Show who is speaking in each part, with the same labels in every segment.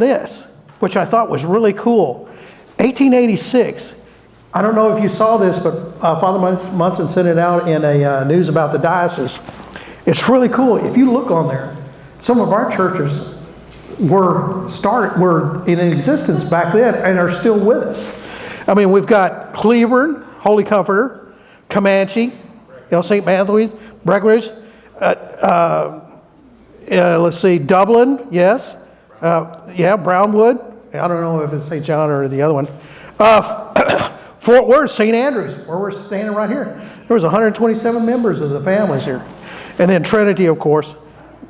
Speaker 1: this, which I thought was really cool. 1886. I don't know if you saw this, but Father Munson sent it out in a news about the diocese. It's really cool. If you look on there, some of our churches were in existence back then and are still with us. I mean, we've got Cleveland, Holy Comforter, Comanche, St. Matthew's, Breckenridge. Let's see, Dublin, yes. Brownwood. I don't know if it's St. John or the other one. Fort Worth, St. Andrews, where we're standing right here. There was 127 members of the families here. And then Trinity, of course,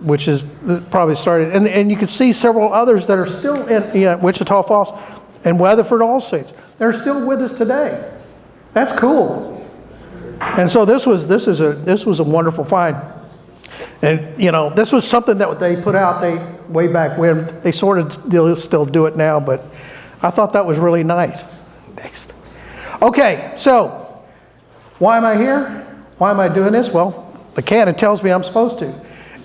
Speaker 1: which is probably started. And you can see several others that are still in Wichita Falls and Weatherford All Saints. They're still with us today. That's cool. And so this was a wonderful find. And this was something that they put out way back when. They sort of still do it now, but I thought that was really nice. Next. Okay, so why am I here? Why am I doing this? Well, the canon tells me I'm supposed to.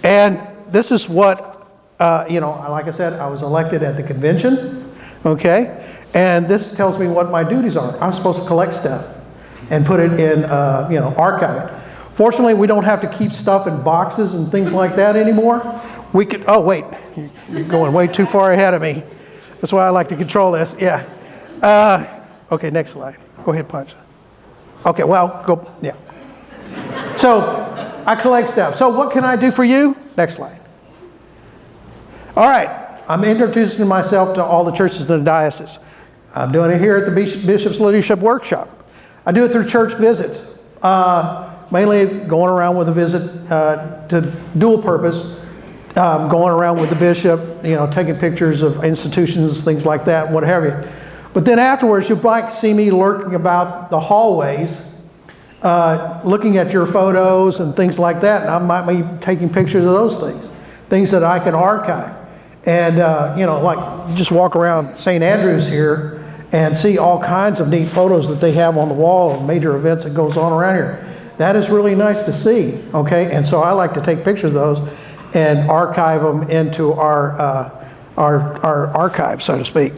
Speaker 1: And this is what, like I said, I was elected at the convention, okay? And this tells me what my duties are. I'm supposed to collect stuff and put it in, archive it. Fortunately, we don't have to keep stuff in boxes and things like that anymore. We could, oh wait, you're going way too far ahead of me. That's why I like to control this, yeah. Okay, next slide. Go ahead, punch. Okay, well, go, yeah. So, I collect stuff. So what can I do for you? Next slide. All right, I'm introducing myself to all the churches in the diocese. I'm doing it here at the Bishop's Leadership Workshop. I do it through church visits, mainly going around with a visit to dual purpose, going around with the bishop, taking pictures of institutions, things like that, what have you. But then afterwards, you might see me lurking about the hallways, looking at your photos and things like that, and I might be taking pictures of those things that I can archive. And, like just walk around St. Andrews here and see all kinds of neat photos that they have on the wall of major events that goes on around here. That is really nice to see, okay? And so I like to take pictures of those and archive them into our archive, so to speak.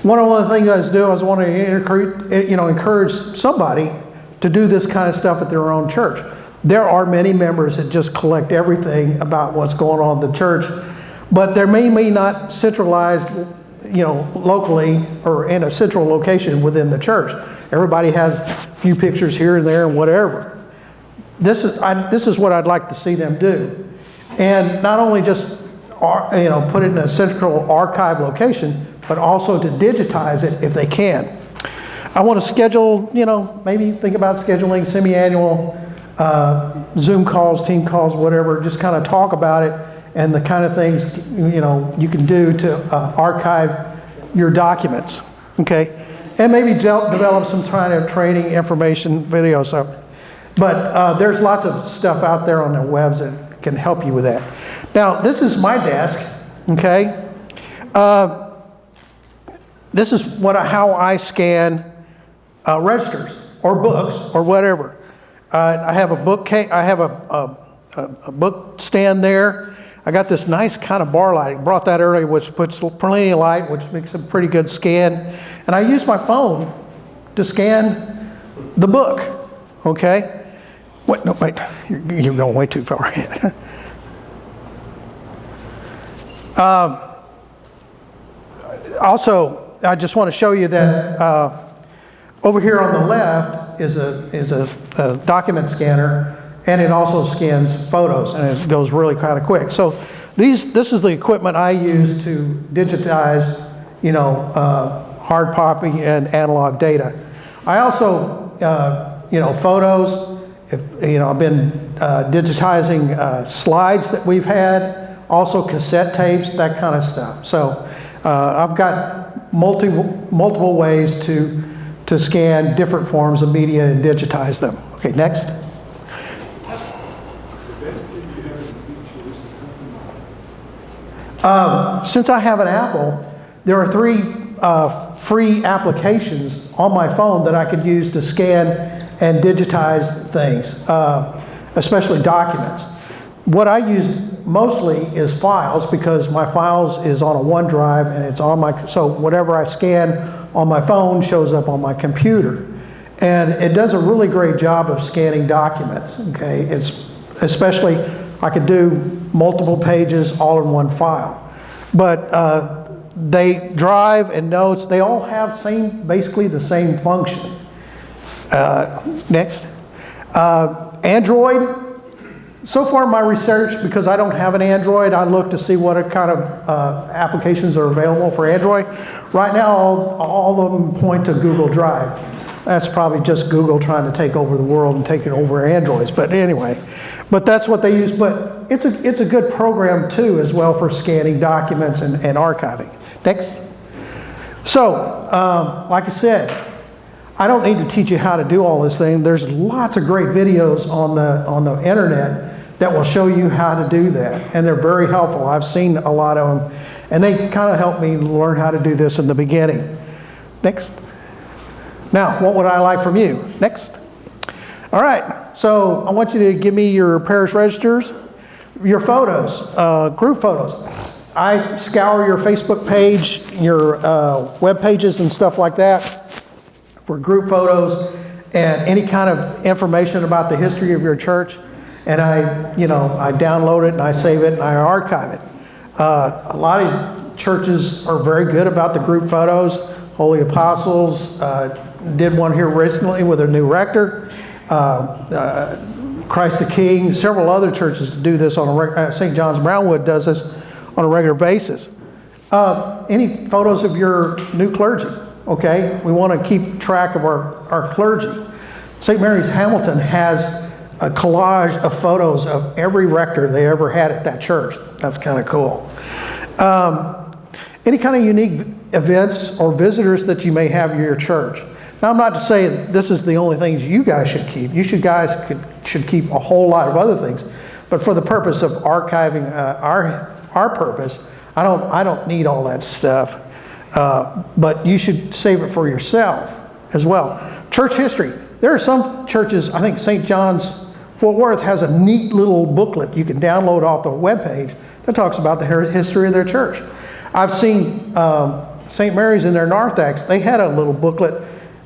Speaker 1: One of the things I was doing, I was wanting to encourage somebody to do this kind of stuff at their own church. There are many members that just collect everything about what's going on in the church, but they're maybe not centralized, locally or in a central location within the church. Everybody has a few pictures here and there and whatever. This is what I'd like to see them do, and not only just put it in a central archive location, but also to digitize it if they can. I want to schedule, maybe think about scheduling semi-annual Zoom calls, team calls, whatever, just kind of talk about it and the kind of things, you can do to archive your documents, okay? And maybe develop some kind of training information videos. But there's lots of stuff out there on the webs that can help you with that. Now, this is my desk, okay? This is how I scan registers or books or whatever. I have a book stand there. I got this nice kind of bar light. I brought that earlier, which puts plenty of light, which makes a pretty good scan. And I use my phone to scan the book. Okay. Wait, no, wait. You're going way too far ahead. Also, I just want to show you that over here on the left is a document scanner, and it also scans photos, and it goes really kind of quick. So this is the equipment I use to digitize, hard copy and analog data. I also, photos. I've been digitizing slides that we've had, also cassette tapes, that kind of stuff. So I've got multiple ways to scan different forms of media and digitize them. Okay, next. Since I have an Apple, there are 3 free applications on my phone that I could use to scan and digitize things, especially documents. What I use mostly is files, because my files is on a OneDrive and it's on my, so whatever I scan on my phone shows up on my computer. And it does a really great job of scanning documents, okay? It's especially, I could do multiple pages all in one file. But they drive and notes, they all have basically the same function. Next. Android. So far my research, because I don't have an Android, I look to see what kind of applications are available for Android. Right now, all of them point to Google Drive. That's probably just Google trying to take over the world and taking over Androids. But anyway, but that's what they use. But it's a good program too, as well, for scanning documents and archiving. Next. So, like I said, I don't need to teach you how to do all this thing. There's lots of great videos on the internet that will show you how to do that, and they're very helpful. I've seen a lot of them, and they kind of helped me learn how to do this in the beginning. Next. Now, what would I like from you? Next. All right, so I want you to give me your parish registers, your photos, group photos. I scour your Facebook page, your web pages and stuff like that for group photos and any kind of information about the history of your church. And I download it and I save it and I archive it. A lot of churches are very good about the group photos. Holy Apostles did one here recently with a new rector. Christ the King, several other churches do this on a St. John's Brownwood does this on a regular basis. Any photos of your new clergy, okay? We want to keep track of our clergy. St. Mary's Hamilton has a collage of photos of every rector they ever had at that church. That's kind of cool. Any kind of unique events or visitors that you may have in your church. Now, I'm not to say this is the only things you guys should keep. You guys should keep a whole lot of other things, but for the purpose of archiving our purpose, I don't need all that stuff. But you should save it for yourself as well. Church history. There are some churches, I think St. John's Fort Worth has a neat little booklet you can download off the webpage that talks about the history of their church. I've seen St. Mary's in their narthex, they had a little booklet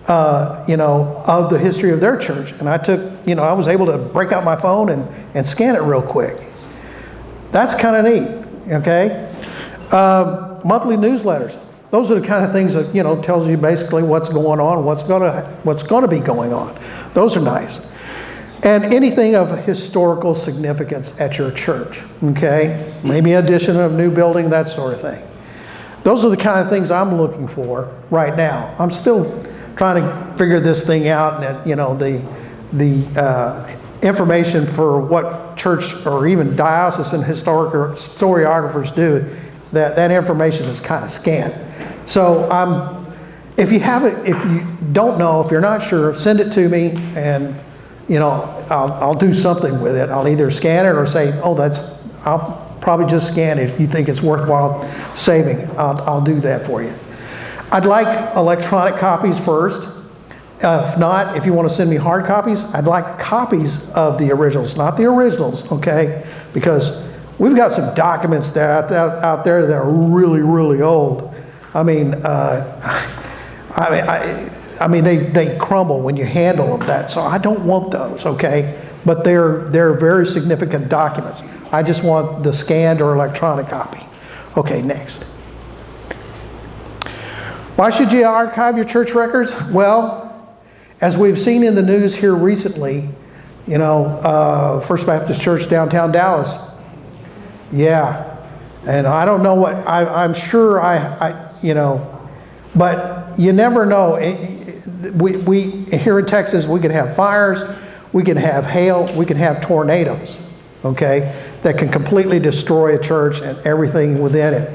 Speaker 1: of the history of their church. And I was able to break out my phone and scan it real quick. That's kind of neat, okay? Monthly newsletters. Those are the kind of things that, tells you basically what's going on, what's going to be going on. Those are nice. And anything of historical significance at your church, okay? Maybe addition of new building, that sort of thing. Those are the kind of things I'm looking for right now. I'm still trying to figure this thing out, and the information for what church or even diocesan historiographers do, that information is kind of scant. So if you don't know, if you're not sure, send it to me, and I'll do something with it. I'll either scan it or say, I'll probably just scan it if you think it's worthwhile saving. I'll do that for you. I'd like electronic copies first. If not, if you want to send me hard copies, I'd like copies of the originals, not the originals, okay? Because we've got some documents that out there that are really, really old. They crumble when you handle them. So I don't want those, okay? But they're very significant documents. I just want the scanned or electronic copy. Okay, next. Why should you archive your church records? Well, as we've seen in the news here recently, First Baptist Church downtown Dallas. Yeah, and I don't know what, I'm sure but you never know. We here in Texas, we can have fires, we can have hail, we can have tornadoes, okay, that can completely destroy a church and everything within it.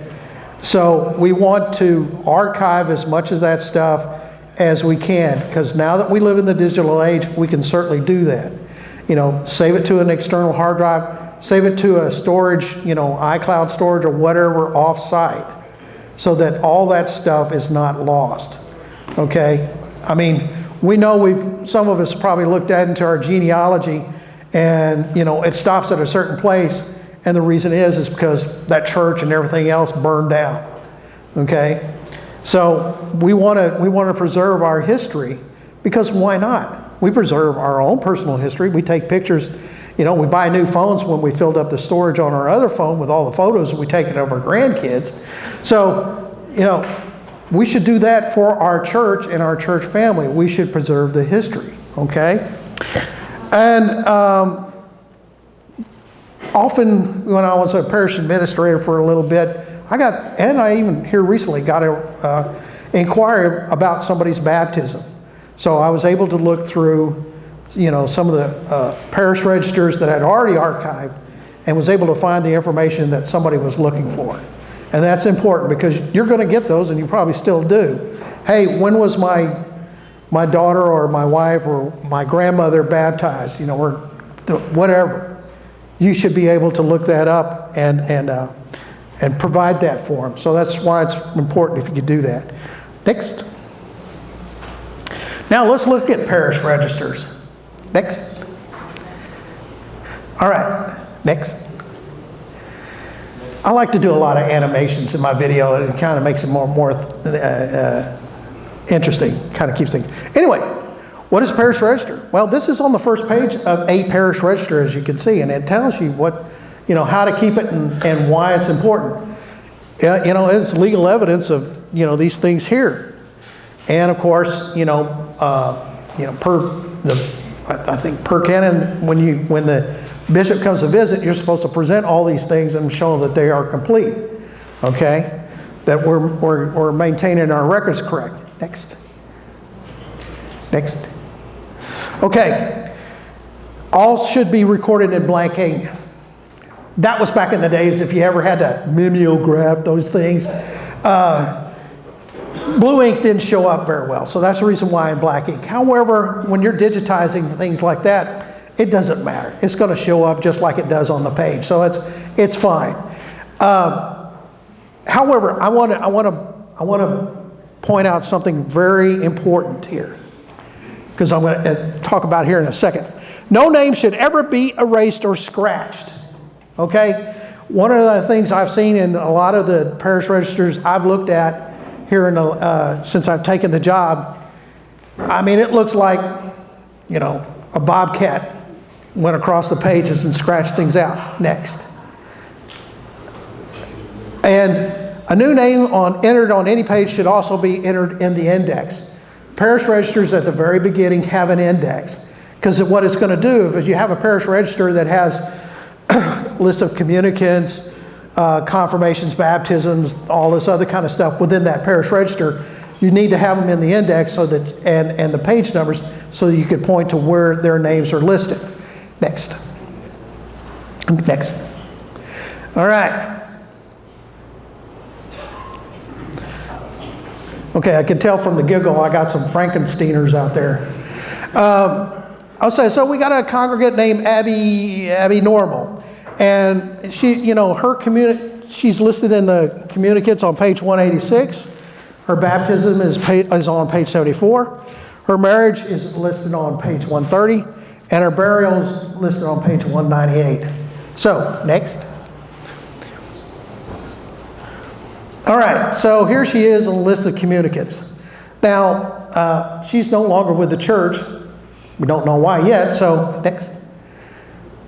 Speaker 1: So we want to archive as much of that stuff as we can, because now that we live in the digital age, we can certainly do that. Save it to an external hard drive, save it to a storage, iCloud storage or whatever off-site, so that all that stuff is not lost, okay? We know some of us probably looked into our genealogy, and it stops at a certain place, And the reason is because that church and everything else burned down. Okay? So we want to preserve our history, because why not? We preserve our own personal history. We take pictures. You know, we buy new phones when we filled up the storage on our other phone with all the photos that we taken of our grandkids. So, you know, we should do that for our church and our church family. We should preserve the history, okay? And often when I was a parish administrator for a little bit, I even here recently got a inquiry about somebody's baptism. So I was able to look through, you know, some of the parish registers that I'd already archived, and was able to find the information that somebody was looking for. And that's important, because you're going to get those, and you probably still do. Hey, when was my daughter or my wife or my grandmother baptized? You know, or whatever. You should be able to look that up and provide that for them. So that's why it's important if you could do that. Next. Now let's look at parish registers. Next. All right, next. I like to do a lot of animations in my video. It kind of makes it more interesting, kind of keeps things. Anyway, what is parish register? Well, this is on the first page of a parish register, as you can see, and it tells you what, you know, how to keep it and why it's important. You know, it's legal evidence of, you know, these things here. And of course, I think per canon, when the bishop comes to visit, you're supposed to present all these things and show that they are complete. Okay? That we're maintaining our records correct. Next. Next. Okay. All should be recorded in blank ink. That was back in the days if you ever had to mimeograph those things. Blue ink didn't show up very well, so that's the reason why in black ink. However, when you're digitizing things like that, it doesn't matter. It's going to show up just like it does on the page, so it's fine. However, I want to point out something very important here, because I'm going to talk about here in a second. No name should ever be erased or scratched. Okay? One of the things I've seen in a lot of the parish registers I've looked at here since I've taken the job, I mean, it looks like, you know, a bobcat went across the pages and scratched things out. Next. And a new name entered on any page should also be entered in the index. Parish registers at the very beginning have an index, because what it's going to do is you have a parish register that has a list of communicants, confirmations, baptisms, all this other kind of stuff within that parish register. You need to have them in the index so that and the page numbers, so that you can point to where their names are listed. Next. Next. All right. Okay, I can tell from the giggle I got some Frankensteiners out there. I'll say, so we got a congregant named Abby Normal. And she, you know, she's listed in the communicants on page 186. Her baptism is on page 74. Her marriage is listed on page 130. And her burial is listed on page 198. So, next. All right, so here she is on the list of communicants. Now, she's no longer with the church. We don't know why yet, so next.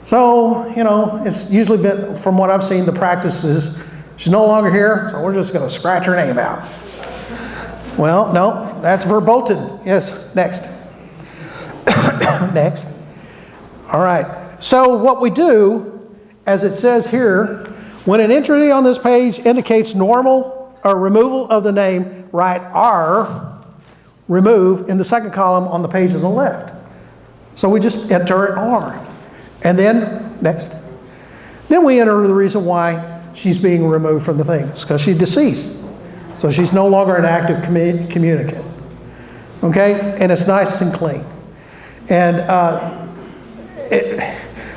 Speaker 1: So, you know, it's usually been, from what I've seen, the practice is she's no longer here, so we're just going to scratch her name out. Well, no, that's verboten. Yes, next. Next. All right. So what we do, as it says here, when an entry on this page indicates normal or removal of the name, write R, remove, in the second column on the page on the left. So we just enter an R. And then, next. Then we enter the reason why she's being removed from the thing. It's because she's deceased. So she's no longer an active communicant. Okay? And it's nice and clean. And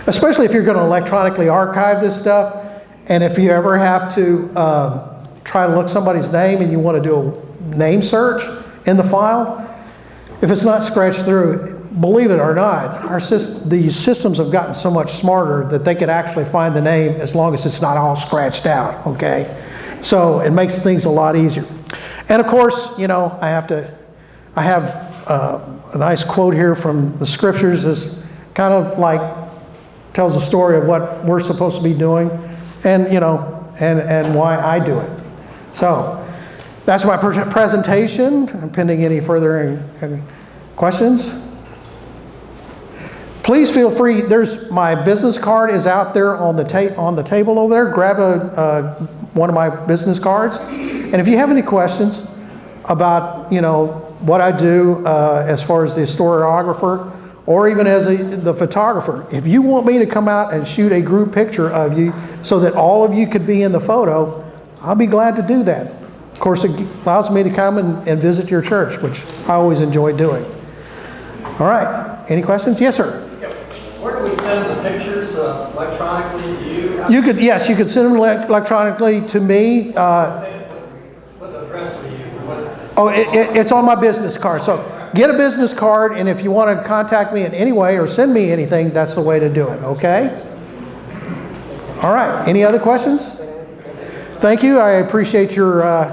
Speaker 1: especially if you're going to electronically archive this stuff, and if you ever have to try to look somebody's name and you want to do a name search in the file, if it's not scratched through, believe it or not, these systems have gotten so much smarter that they can actually find the name as long as it's not all scratched out, okay? So it makes things a lot easier. And of course, you know, I have a nice quote here from the scriptures. This kind of like tells a story of what we're supposed to be doing, and you know, and why I do it. So that's my presentation. I'm pending any further questions. Please feel free. There's my business card is out there on the table over there. Grab one of my business cards, and if you have any questions about, you know, what I do as far as the historiographer, or even as the photographer, if you want me to come out and shoot a group picture of you so that all of you could be in the photo, I'll be glad to do that. Of course, it allows me to come and visit your church, which I always enjoy doing. All right. Any questions? Yes, sir.
Speaker 2: Where do we send the pictures electronically to you?
Speaker 1: You could send them electronically to me.
Speaker 2: What address do you use?
Speaker 1: Oh, it's on my business card. So get a business card, and if you want to contact me in any way or send me anything, that's the way to do it. Okay? All right. Any other questions? Thank you. I appreciate your